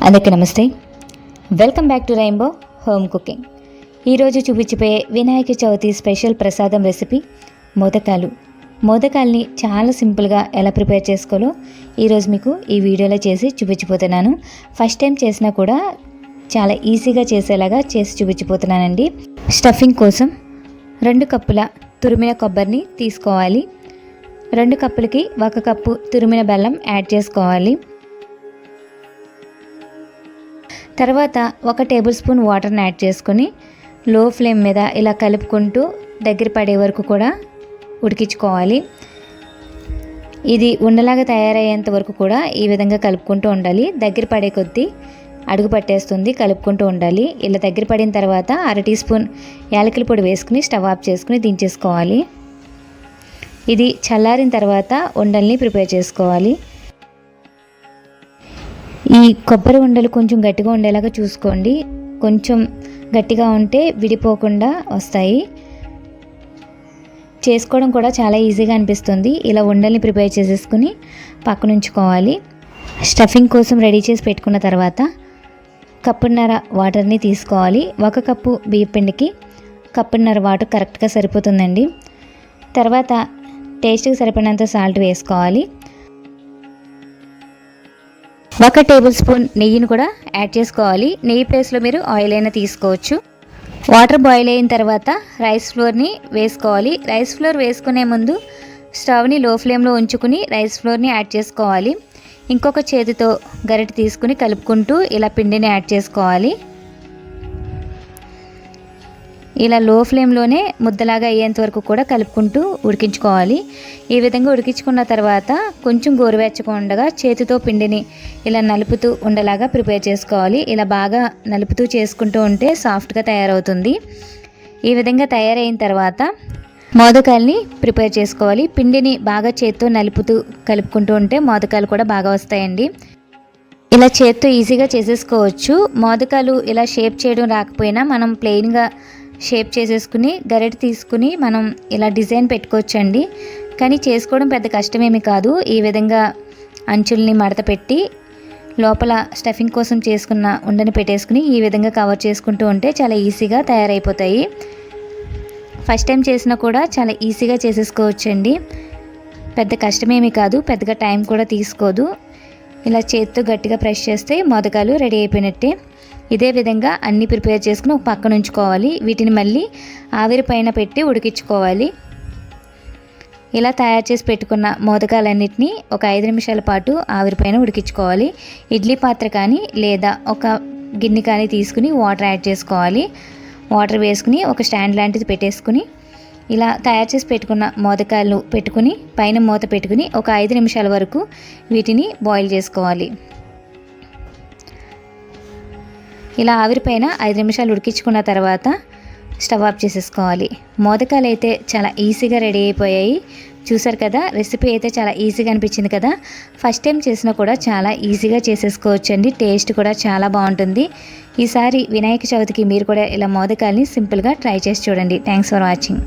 అందరికీ నమస్తే. Welcome back to rainbow home cooking. ఈరోజు చూపించిపోయే వినాయక చవితి స్పెషల్ ప్రసాదం రెసిపీ మోదకాలు. మోదకాల్ని చాలా సింపుల్గా ఎలా ప్రిపేర్ చేసుకోవాలో ఈరోజు మీకు ఈ వీడియోలో చేసి చూపించిపోతున్నాను. ఫస్ట్ టైం చేసినా కూడా చాలా ఈజీగా చేసేలాగా చేసి చూపించిపోతున్నానండి. స్టఫింగ్ కోసం 2 కప్పుల తురిమిన కొబ్బరిని తీసుకోవాలి. 2 కప్పులకి 1 కప్పు తురిమిన బెల్లం యాడ్ చేసుకోవాలి. తర్వాత 1 టేబుల్ స్పూన్ వాటర్ని యాడ్ చేసుకొని లో ఫ్లేమ్ మీద ఇలా కలుపుకుంటూ దగ్గర పడే వరకు కూడా ఉడికించుకోవాలి. ఇది ఉండలాగా తయారయ్యేంత వరకు కూడా ఈ విధంగా కలుపుకుంటూ ఉండాలి. దగ్గర పడే కొద్దీ అడుగు పట్టేస్తుంది, కలుపుకుంటూ ఉండాలి. ఇలా దగ్గర పడిన తర్వాత 1/2 టీ స్పూన్ యాలకుల పొడి వేసుకుని స్టవ్ ఆఫ్ చేసుకుని దించేసుకోవాలి. ఇది చల్లారిన తర్వాత ఉండల్ని ప్రిపేర్ చేసుకోవాలి. ఈ కొబ్బరి ఉండలు కొంచెం గట్టిగా ఉండేలాగా చూసుకోండి. కొంచెం గట్టిగా ఉంటే విడిపోకుండా వస్తాయి. చేసుకోవడం కూడా చాలా ఈజీగా అనిపిస్తుంది. ఇలా ఉండల్ని ప్రిపేర్ చేసేసుకుని పక్కన ఉంచుకోవాలి. స్టఫింగ్ కోసం రెడీ చేసి పెట్టుకున్న తర్వాత 1.5 కప్పు వాటర్ని తీసుకోవాలి. 1 కప్పు బియ్యం పిండికి 1.5 కప్పు వాటర్ కరెక్ట్గా సరిపోతుందండి. తర్వాత టేస్ట్కి సరిపడినంత సాల్ట్ వేసుకోవాలి. 1 టేబుల్ స్పూన్ నెయ్యిని కూడా యాడ్ చేసుకోవాలి. నెయ్యి ప్లేస్లో మీరు ఆయిల్ అయినా తీసుకోవచ్చు. వాటర్ బాయిల్ అయిన తర్వాత రైస్ ఫ్లోర్ని వేసుకోవాలి. రైస్ ఫ్లోర్ వేసుకునే ముందు స్టవ్ని లో ఫ్లేమ్లో ఉంచుకుని రైస్ ఫ్లోర్ని యాడ్ చేసుకోవాలి. ఇంకొక చేతితో గరిటె తీసుకుని కలుపుకుంటూ ఇలా పిండిని యాడ్ చేసుకోవాలి. ఇలా లో ఫ్లేమ్లోనే ముద్దలాగా అయ్యేంత వరకు కూడా కలుపుకుంటూ ఉడికించుకోవాలి. ఈ విధంగా ఉడికించుకున్న తర్వాత కొంచెం గోరువెచ్చగా ఉండగా చేతితో పిండిని ఇలా నలుపుతూ ఉండలాగా ప్రిపేర్ చేసుకోవాలి. ఇలా బాగా నలుపుతూ చేసుకుంటూ ఉంటే సాఫ్ట్గా తయారవుతుంది. ఈ విధంగా తయారైన తర్వాత మోదకాల్ని ప్రిపేర్ చేసుకోవాలి. పిండిని బాగా చేత్తో నలుపుతూ కలుపుకుంటూ ఉంటే మోదకాలు కూడా బాగా వస్తాయండి. ఇలా చేత్తో ఈజీగా చేసేసుకోవచ్చు. మోదకాలు ఇలా షేప్ చేయడం రాకపోయినా మనం ప్లెయిన్గా షేప్ చేసేసుకుని గరిటె తీసుకుని మనం ఇలా డిజైన్ పెట్టుకోవచ్చండి. కానీ చేసుకోవడం పెద్ద కష్టమేమి కాదు. ఈ విధంగా అంచుల్ని మడత పెట్టి లోపల స్టఫింగ్ కోసం చేసుకున్న ఉండని పెట్టేసుకుని ఈ విధంగా కవర్ చేసుకుంటూ ఉంటే చాలా ఈజీగా తయారైపోతాయి. ఫస్ట్ టైం చేసినా కూడా చాలా ఈజీగా చేసేసుకోవచ్చండి. పెద్ద కష్టమేమి కాదు, పెద్దగా టైం కూడా తీసుకోదు. ఇలా చేతితో గట్టిగా ప్రెస్ చేస్తే మోదకాలు రెడీ అయిపోయినట్టే. ఇదే విధంగా అన్నీ ప్రిపేర్ చేసుకుని ఒక పక్కన ఉంచుకోవాలి. వీటిని మళ్ళీ ఆవిరి పైన పెట్టి ఉడికించుకోవాలి. ఇలా తయారు చేసి పెట్టుకున్న మోదకాలన్నిటినీ ఒక 5 నిమిషాల పాటు ఆవిరి పైన ఉడికించుకోవాలి. ఇడ్లీ పాత్ర కానీ లేదా ఒక గిన్నె కానీ తీసుకుని వాటర్ యాడ్ చేసుకోవాలి. వాటర్ వేసుకుని ఒక స్టాండ్ లాంటిది పెట్టేసుకుని ఇలా తయారు చేసి పెట్టుకున్న మోదకాలు పెట్టుకుని పైన మూత పెట్టుకుని ఒక 5 నిమిషాల వరకు వీటిని బాయిల్ చేసుకోవాలి. ఇలా ఆవిరిపైన 5 నిమిషాలు ఉడికించుకున్న తర్వాత స్టవ్ ఆఫ్ చేసేసుకోవాలి. మోదకాలు అయితే చాలా ఈజీగా రెడీ అయిపోయాయి. చూసారు కదా, రెసిపీ అయితే చాలా ఈజీగా అనిపించింది కదా. ఫస్ట్ టైం చేసినా కూడా చాలా ఈజీగా చేసేసుకోవచ్చండి. టేస్ట్ కూడా చాలా బాగుంటుంది. ఈసారి వినాయక చవితికి మీరు కూడా ఇలా మోదకాల్ని సింపుల్గా ట్రై చేసి చూడండి. Thanks for watching.